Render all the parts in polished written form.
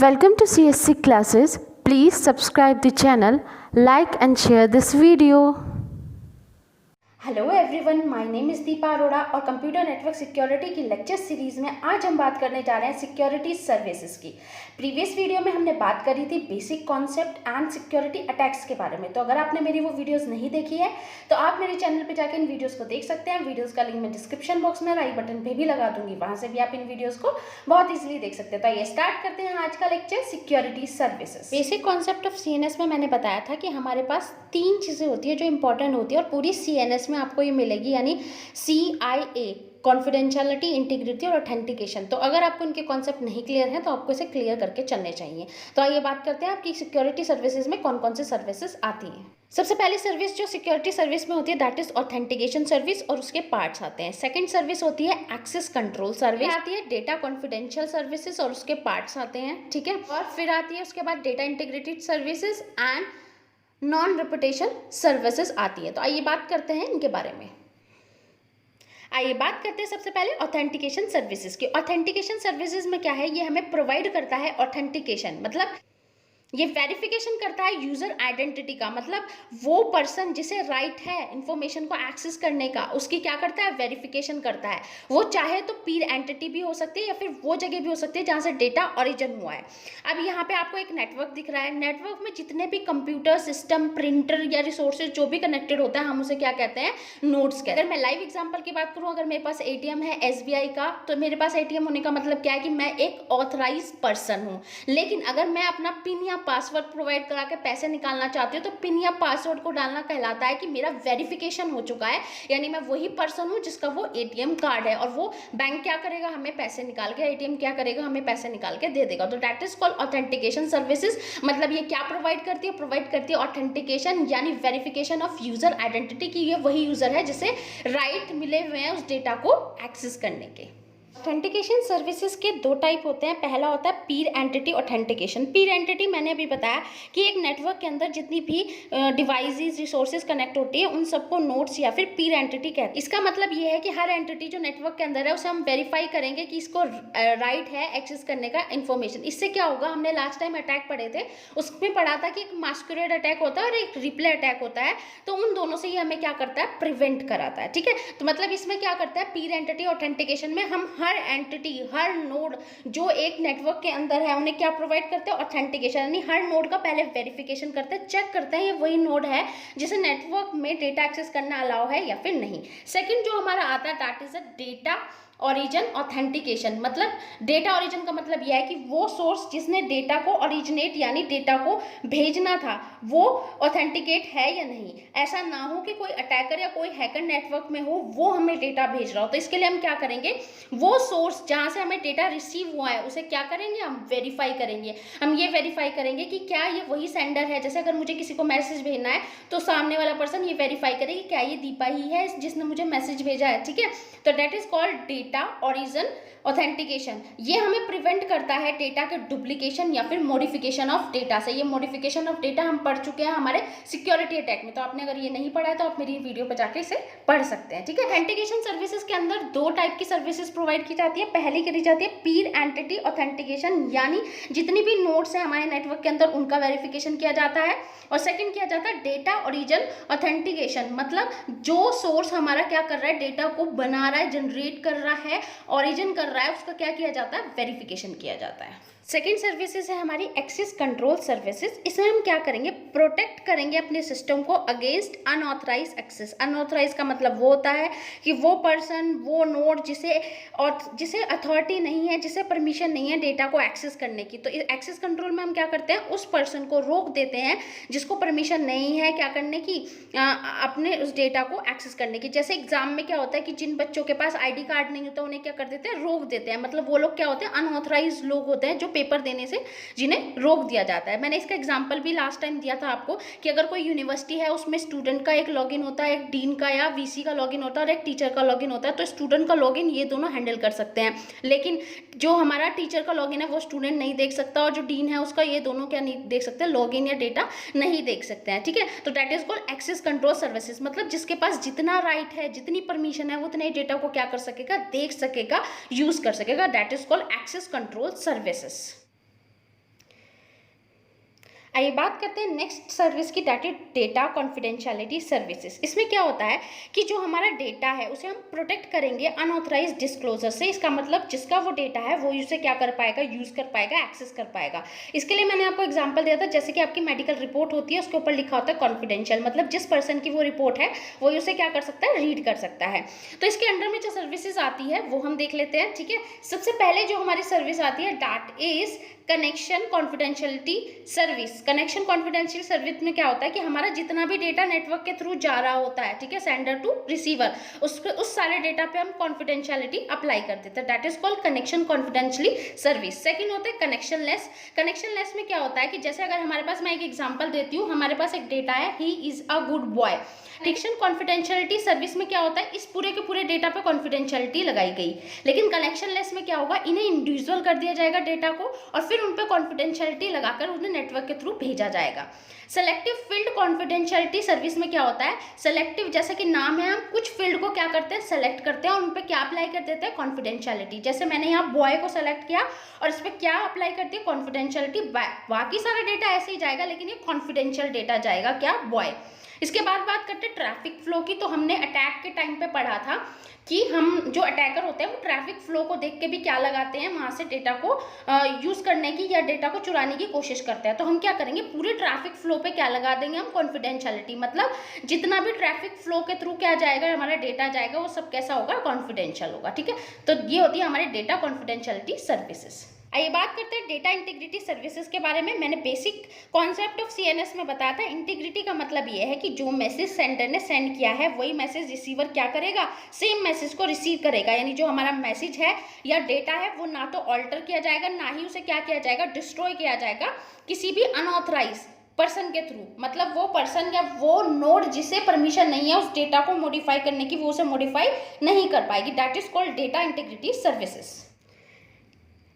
Welcome to CSC classes. Please subscribe the channel, like and share this video. Hello everyone, my name is Deepa Arora और computer network security की lecture series में आज हम बात करने जा रहे हैं सिक्योरिटी सर्विसेज की। प्रीवियस वीडियो में हमने बात करी थी basic concept and security attacks के बारे में। तो अगर आपने मेरी वो वीडियोस नहीं देखी है तो आप मेरे चैनल पे जाकर इन वीडियोस को देख सकते हैं। वीडियोस का लिंक मैं डिस्क्रिप्शन बॉक्स में आई बटन पे भी लगा दूंगी, वहाँ से भी आप इन वीडियोज़ को बहुत ईजिली देख सकते हैं। तो ये स्टार्ट करते हैं आज का lecture security services. Basic concept of CNS में मैंने बताया था कि हमारे पास 3 चीज़ें होती है जो इंपॉर्टेंट होती है और पूरी CNS में आपको ये मिलेगी, यानी CIA, कॉन्फिडेंशियलिटी, इंटीग्रिटी और ऑथेंटिकेशन। तो अगर आपको इनके कॉन्सेप्ट नहीं क्लियर हैं तो आपको इसे क्लियर करके चलने चाहिए। तो आइए बात करते हैं आपकी सिक्योरिटी सर्विसेज में कौन कौन से सर्विसेज आती हैं। सबसे पहली सर्विस जो सिक्योरिटी सर्विस में होती है दैट इज ऑथेंटिकेशन सर्विस और उसके पार्ट्स आते हैं। सेकंड सर्विस होती है एक्सेस कंट्रोल सर्विस, आती है डेटा कॉन्फिडेंशियल सर्विसेज और उसके पार्ट्स आते हैं, ठीक है। और फिर आती है उसके बाद data integrity services and non reputation services आती है। तो आइए बात करते हैं इनके बारे में। आइए बात करते हैं सबसे पहले ऑथेंटिकेशन सर्विसेज की। ऑथेंटिकेशन सर्विसेज में क्या है, ये हमें प्रोवाइड करता है ऑथेंटिकेशन, मतलब ये वेरिफिकेशन करता है यूजर आइडेंटिटी का, मतलब वो पर्सन जिसे राइट है इंफॉर्मेशन को एक्सेस करने का, उसकी क्या करता है, वेरिफिकेशन करता है। वो चाहे तो पीर एंटिटी भी हो सकती है या फिर वो जगह भी हो सकती है जहाँ से डेटा ओरिजिन हुआ है। अब यहाँ पे आपको एक नेटवर्क दिख रहा है, नेटवर्क में जितने भी कंप्यूटर सिस्टम, प्रिंटर या रिसोर्सेज जो भी कनेक्टेड होता है हम उसे क्या कहते हैं, नोड्स कहते हैं। अगर मैं लाइव एग्जाम्पल की बात करूँ, अगर मेरे पास ATM है SBI का, तो मेरे पास ATM होने का मतलब क्या है कि मैं एक ऑथराइज पर्सन हूँ। लेकिन अगर मैं अपना पिन या पासवर्ड प्रोवाइड करा के पैसे निकालना चाहती हूँ तो पिन या पासवर्ड को डालना कहलाता है कि मेरा वेरिफिकेशन हो चुका है, यानी मैं वही पर्सन हूँ जिसका वो ATM कार्ड है और वो बैंक क्या करेगा, हमें पैसे निकाल के, ATM क्या करेगा, हमें पैसे निकाल के दे देगा। तो that is called authentication services. मतलब ये क्या प्रोवाइड करती है, प्रोवाइड करती है ऑथेंटिकेशन यानी वेरिफिकेशन ऑफ यूजर आइडेंटिटी की ये वही यूजर है जिसे राइट मिले हुए हैं उस डेटा को एक्सेस करने के। ऑथेंटिकेशन सर्विसेज के 2 टाइप होते हैं। पहला होता है पीर एंटिटी ऑथेंटिकेशन। पीर एंटिटी मैंने अभी बताया कि एक नेटवर्क के अंदर जितनी भी डिवाइसेस, रिसोर्सेज कनेक्ट होती है उन सबको नोड्स या फिर पीर एंटिटी कहते हैं। इसका मतलब ये है कि हर एंटिटी जो नेटवर्क के अंदर है उसे हम वेरीफाई करेंगे कि इसको राइट है एक्सेस करने का इन्फॉर्मेशन। इससे क्या होगा, हमने लास्ट टाइम अटैक पढ़े थे, उसमें पढ़ा था कि एक मास्कुरेड अटैक होता है और एक रिप्ले अटैक होता है। तो उन दोनों से ये हमें क्या करता है, प्रिवेंट कराता है, ठीक है। तो मतलब इसमें क्या करता है, पीर एंटिटी ऑथेंटिकेशन में हम हर एंटिटी, हर नोड जो एक नेटवर्क के अंदर है उन्हें क्या प्रोवाइड करते हैं, ऑथेंटिकेशन, यानी हर नोड का पहले वेरिफिकेशन करते हैं, चेक करते हैं ये वही नोड है जिसे नेटवर्क में डेटा एक्सेस करना अलाउ है या फिर नहीं। सेकंड जो हमारा आता है that is a data origin authentication. मतलब डेटा ओरिजिन का मतलब यह है कि वो सोर्स जिसने डेटा को ओरिजिनेट यानी डेटा को भेजना था वो ऑथेंटिकेट है या नहीं। ऐसा ना हो कि कोई अटैकर या कोई हैकर नेटवर्क में हो, वो हमें डेटा भेज रहा हो। तो इसके लिए हम क्या करेंगे, वो सोर्स जहाँ से हमें डेटा रिसीव हुआ है उसे क्या करेंगे, हम वेरीफाई करेंगे। हम ये वेरीफाई करेंगे कि क्या ये वही सेंडर है। जैसे अगर मुझे किसी को मैसेज भेजना है तो सामने वाला पर्सन ये वेरीफाई करे कि क्या ये दीपा ही है जिसने मुझे मैसेज भेजा है, ठीक है। तो that is called data origin authentication. ये हमें प्रिवेंट करता है डेटा के डुप्लीकेशन या फिर मॉडिफिकेशन ऑफ डेटा से। ये मॉडिफिकेशन ऑफ डेटा हम पढ़ चुके हैं हमारे सिक्योरिटी अटैक में, तो आपने अगर ये नहीं पढ़ा है तो आप मेरी वीडियो पर जाके इसे पढ़ सकते हैं, ठीक है। ऑथेंटिकेशन सर्विसेज के अंदर 2 टाइप की सर्विसेज प्रोवाइड की जाती है। पहली करी जाती है पीर एंटिटी ऑथेंटिकेशन, यानी जितनी भी नोड्स हैं हमारे नेटवर्क के अंदर उनका वेरिफिकेशन किया जाता है। और सेकंड किया जाता है डेटा ओरिजिन ऑथेंटिकेशन, मतलब जो सोर्स हमारा क्या कर रहा है, डेटा को बना रहा है, जनरेट कर रहा है, ओरिजिन कर रहा है, उसका क्या किया जाता है, वेरिफिकेशन किया जाता है। सेकेंड सर्विसेज है हमारी एक्सेस कंट्रोल सर्विसेज। इसमें हम क्या करेंगे, प्रोटेक्ट करेंगे अपने सिस्टम को अगेंस्ट अनऑथराइज एक्सेस। अनऑथराइज का मतलब वो होता है कि वो पर्सन, वो नोड जिसे अथॉरिटी नहीं है, जिसे परमिशन नहीं है डेटा को एक्सेस करने की। तो एक्सेस कंट्रोल में हम क्या करते हैं, उस पर्सन को रोक देते हैं जिसको परमिशन नहीं है क्या करने की, अपने उस डेटा को एक्सेस करने की। जैसे एग्जाम में क्या होता है कि जिन बच्चों के पास ID कार्ड नहीं होता उन्हें क्या कर देते हैं, रोक देते हैं। मतलब वो लोग क्या होते हैं, अनऑथराइज लोग होते हैं जो पेपर देने से जिन्हें रोक दिया जाता है। मैंने इसका एग्जांपल भी लास्ट टाइम दिया था आपको कि अगर कोई यूनिवर्सिटी है उसमें स्टूडेंट का एक लॉगिन होता है, एक डीन का या VC का लॉगिन होता है और एक टीचर का लॉगिन होता है। तो स्टूडेंट का लॉगिन ये दोनों हैंडल कर सकते हैं, लेकिन जो हमारा टीचर का लॉगिन है वो स्टूडेंट नहीं देख सकता और जो डीन है उसका ये दोनों क्या नहीं देख सकते, लॉगिन या डेटा नहीं देख सकते हैं, ठीक है। तो that is called access control services. मतलब जिसके पास जितना राइट है, जितनी परमिशन है, वो उतने डेटा को क्या कर सकेगा, देख सकेगा, यूज कर सकेगा। That is called access control services. आइए बात करते हैं नेक्स्ट सर्विस की, that is data confidentiality services. इसमें क्या होता है कि जो हमारा डेटा है उसे हम प्रोटेक्ट करेंगे अनऑथराइज्ड डिस्क्लोजर से। इसका मतलब जिसका वो डेटा है वो उसे क्या कर पाएगा, यूज़ कर पाएगा, एक्सेस कर पाएगा। इसके लिए मैंने आपको एग्जांपल दिया था, जैसे कि आपकी मेडिकल रिपोर्ट होती है, उसके ऊपर लिखा होता है कॉन्फिडेंशियल, मतलब जिस पर्सन की वो रिपोर्ट है वो उसे क्या कर सकता है, रीड कर सकता है। तो इसके अंडर में जो सर्विसेज आती है वो हम देख लेते हैं। ठीक है, सबसे पहले जो हमारी सर्विस आती है that is connection confidentiality service. Connection confidential service में क्या होता है कि हमारा जितना भी डेटा नेटवर्क के थ्रू जा रहा होता है, ठीक है, सेंडर टू रिसीवर, उस सारे डेटा पे हम कॉन्फिडेंशियलिटी अप्लाई कर देते हैं, that is called connection confidentiality service. Second होता है कनेक्शन लेस। कनेक्शन लेस में क्या होता है कि जैसे अगर हमारे पास, मैं एक एग्जांपल देती हूँ, हमारे पास एक डेटा है, he is a good boy. Connection confidentiality service में क्या होता है, इस पूरे के पूरे डेटा पे कॉन्फिडेंशियलिटी लगाई गई। लेकिन कनेक्शन लेस में क्या होगा, इन्हें इंडिविजुअल कर दिया जाएगा डेटा को, और फिर उन पे कॉन्फिडेंशियलिटी लगाकर उन्हें नेटवर्क के थ्रू भेजा जाएगा। सेलेक्टिव फील्ड कॉन्फिडेंशियलिटी सर्विस में क्या होता है, सेलेक्टिव जैसे कि नाम है, हम कुछ फील्ड को क्या करते हैं, सेलेक्ट करते हैं और उन पे क्या अप्लाई कर देते हैं, कॉन्फिडेंशियलिटी। जैसे मैंने यहाँ बॉय को सेलेक्ट किया और इस पर क्या अप्लाई करती है, कॉन्फिडेंशियलिटी। बाकी सारा डेटा ऐसे ही जाएगा, लेकिन ये कॉन्फिडेंशियल डेटा जाएगा क्या, बॉय। इसके बाद बात करते हैं ट्रैफिक फ्लो की। तो हमने अटैक के टाइम पे पढ़ा था कि हम जो अटैकर होते हैं वो ट्रैफिक फ्लो को देख के भी क्या लगाते हैं, वहाँ से डेटा को यूज़ करने की या डेटा को चुराने की कोशिश करते हैं। तो हम क्या करेंगे, पूरे ट्रैफिक फ्लो पे क्या लगा देंगे हम, कॉन्फिडेंशियलिटी। मतलब जितना भी ट्रैफिक फ्लो के थ्रू क्या जाएगा, हमारा डेटा जाएगा, वो सब कैसा होगा, कॉन्फिडेंशियल होगा। ठीक है, तो ये होती है हमारी डेटा कॉन्फिडेंशियलिटी सर्विसेज। आइए बात करते हैं डेटा इंटीग्रिटी सर्विसेज के बारे में। मैंने बेसिक कॉन्सेप्ट ऑफ सीएनएस में बताया था। इंटीग्रिटी का मतलब ये है कि जो मैसेज सेंडर ने सेंड किया है वही मैसेज रिसीवर क्या करेगा, सेम मैसेज को रिसीव करेगा। यानी जो हमारा मैसेज है या डेटा है वो ना तो ऑल्टर किया जाएगा, ना ही उसे क्या किया जाएगा, डिस्ट्रॉय किया जाएगा किसी भी अनऑथराइज पर्सन के थ्रू। मतलब वो पर्सन या वो नोड जिसे परमिशन नहीं है उस डेटा को मॉडिफाई करने की, वो उसे मॉडिफाई नहीं कर पाएगी। That is called data integrity services.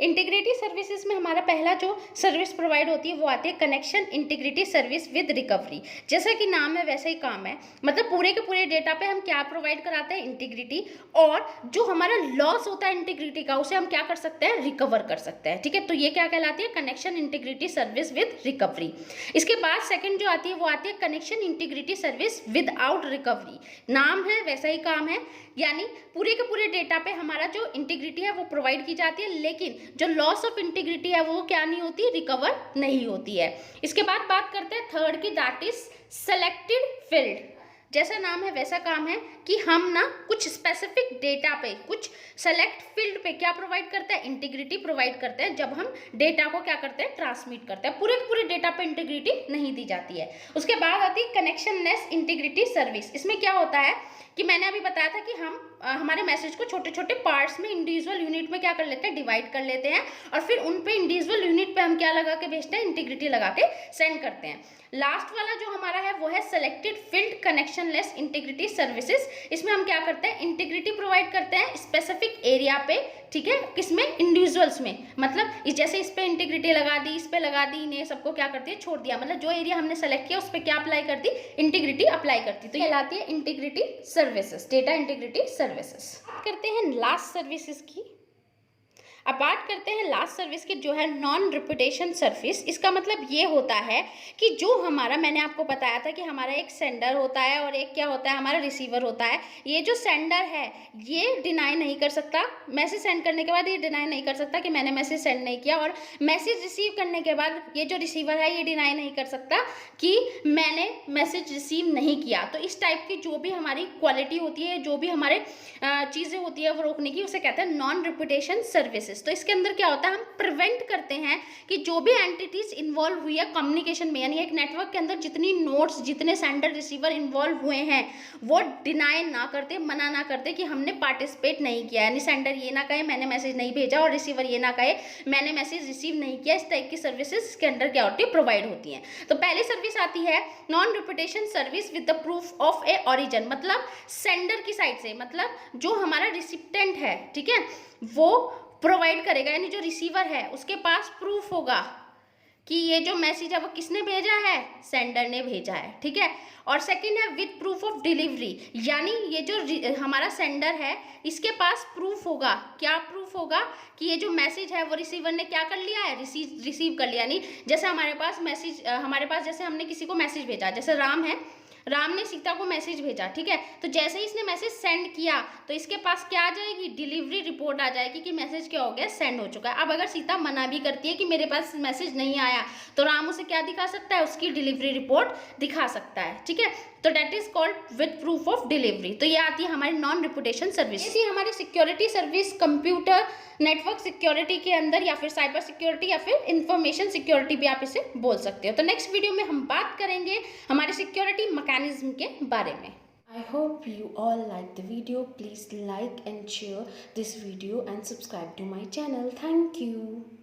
Integrity services में हमारा पहला जो सर्विस प्रोवाइड होती है वो आती है connection integrity service with recovery. जैसा कि नाम है वैसा ही काम है, मतलब पूरे के पूरे डेटा पे हम क्या प्रोवाइड कराते हैं, इंटीग्रिटी, और जो हमारा लॉस होता है इंटीग्रिटी का उसे हम क्या कर सकते हैं, रिकवर कर सकते हैं। ठीक है, तो ये क्या कहलाती है, connection integrity service with recovery. इसके बाद सेकेंड जो आती है वो आती है connection integrity service without recovery. नाम है वैसा ही काम है, यानी पूरे के पूरे डेटा पे हमारा जो इंटीग्रिटी है वो प्रोवाइड की जाती है, लेकिन जो लॉस ऑफ इंटीग्रिटी है वो क्या नहीं होती, रिकवर नहीं होती है। इसके बाद बात करते हैं थर्ड की, दैट इज सेलेक्टेड फील्ड। जैसा नाम है वैसा काम है कि हम ना कुछ स्पेसिफिक डेटा पे, कुछ सेलेक्ट फील्ड पे क्या प्रोवाइड करते हैं, इंटीग्रिटी प्रोवाइड करते हैं जब हम डेटा को क्या करते हैं, ट्रांसमिट करते हैं। पूरे पूरे डेटा पे इंटीग्रिटी नहीं दी जाती है। उसके बाद आती है कनेक्शन लेस इंटीग्रिटी सर्विस। इसमें क्या होता है कि मैंने अभी बताया था कि हम हमारे मैसेज को छोटे छोटे पार्ट्स में, इंडिविजुअल यूनिट में क्या कर लेते हैं, डिवाइड कर लेते हैं, और फिर उन पे इंडिविजुअल यूनिट पे हम क्या लगा के भेजते हैं, इंटीग्रिटी लगा के सेंड करते हैं। लास्ट वाला जो हमारा है वो है selected field connection less integrity services. इसमें हम क्या करते हैं, इंटीग्रिटी प्रोवाइड करते हैं स्पेसिफिक एरिया पे, ठीक है, किसमें, इंडिविजुअल्स में। मतलब जैसे इस पे इंटीग्रिटी लगा दी, इस पे लगा दी, इन्हें सबको क्या करती है, छोड़ दिया। मतलब जो एरिया हमने सेलेक्ट किया उस पर क्या अप्लाई करती, इंटीग्रिटी अप्लाई करती। तो ये कहलाती है integrity services, data integrity services. बात करते हैं लास्ट सर्विसेज की। अब बात करते हैं लास्ट सर्विस की, जो है नॉन रिपीटेशन सर्विस। इसका मतलब ये होता है कि जो हमारा, मैंने आपको बताया था कि हमारा एक सेंडर होता है और एक क्या होता है, हमारा रिसीवर होता है। ये जो सेंडर है ये डिनाई नहीं कर सकता, मैसेज सेंड करने के बाद ये डिनाई नहीं कर सकता कि मैंने मैसेज सेंड नहीं किया, और मैसेज रिसीव करने के बाद ये जो रिसीवर है ये डिनाई नहीं कर सकता कि मैंने मैसेज रिसीव नहीं किया। तो इस टाइप की जो भी हमारी क्वालिटी होती है, जो भी हमारे चीज़ें होती है वो रोकने की, उसे कहते हैं नॉन रिपीटेशन सर्विसेज। तो इसके अंदर क्या होता है, हम प्रिवेंट करते हैं कि जो भी एंटिटीज इन्वॉल्व हुई है कम्युनिकेशन में, यानी एक नेटवर्क के अंदर जितनी नोड्स, जितने सेंडर रिसीवर इन्वॉल्व हुए हैं वो डिनाई ना करते, मना ना करते कि हमने पार्टिसिपेट नहीं किया। यानी सेंडर ये ना कहे मैंने मैसेज नहीं भेजा, और रिसीवर ये ना कहे मैंने मैसेज रिसीव नहीं किया। इस टाइप की सर्विसेज इसके अंदर क्या होती है, प्रोवाइड होती हैं। तो पहली सर्विस आती है non repetition service with the proof of A origin. मतलब सेंडर की साइड से, मतलब जो हमारा रिसिप्टेंट है, ठीक है, वो प्रोवाइड करेगा, यानी जो रिसीवर है उसके पास प्रूफ होगा कि ये जो मैसेज है वो किसने भेजा है, सेंडर ने भेजा है, ठीक है। और सेकंड है विद प्रूफ ऑफ डिलीवरी, यानी ये जो हमारा सेंडर है इसके पास प्रूफ होगा। क्या प्रूफ होगा कि ये जो मैसेज है वो रिसीवर ने क्या कर लिया है, रिसीव कर लिया। यानी जैसे हमारे पास जैसे हमने किसी को मैसेज भेजा, जैसे राम है, राम ने सीता को मैसेज भेजा, ठीक है। तो जैसे ही इसने मैसेज सेंड किया तो इसके पास क्या आ जाएगी, डिलीवरी रिपोर्ट आ जाएगी कि मैसेज क्या हो गया, सेंड हो चुका है। अब अगर सीता मना भी करती है कि मेरे पास मैसेज नहीं आया, तो राम उसे क्या दिखा सकता है, उसकी डिलीवरी रिपोर्ट दिखा सकता है, ठीक है। तो that is called with proof of delivery. तो ये आती है हमारी नॉन रिपुटेशन सर्विस। इसी हमारी security service computer network security के अंदर, या फिर साइबर सिक्योरिटी, या फिर इंफॉर्मेशन सिक्योरिटी भी आप इसे बोल सकते हो। तो नेक्स्ट वीडियो में हम बात करेंगे हमारे सिक्योरिटी मैकेनिज्म के बारे में। I hope you all like the video. Please like and share this video and subscribe to my channel. Thank you.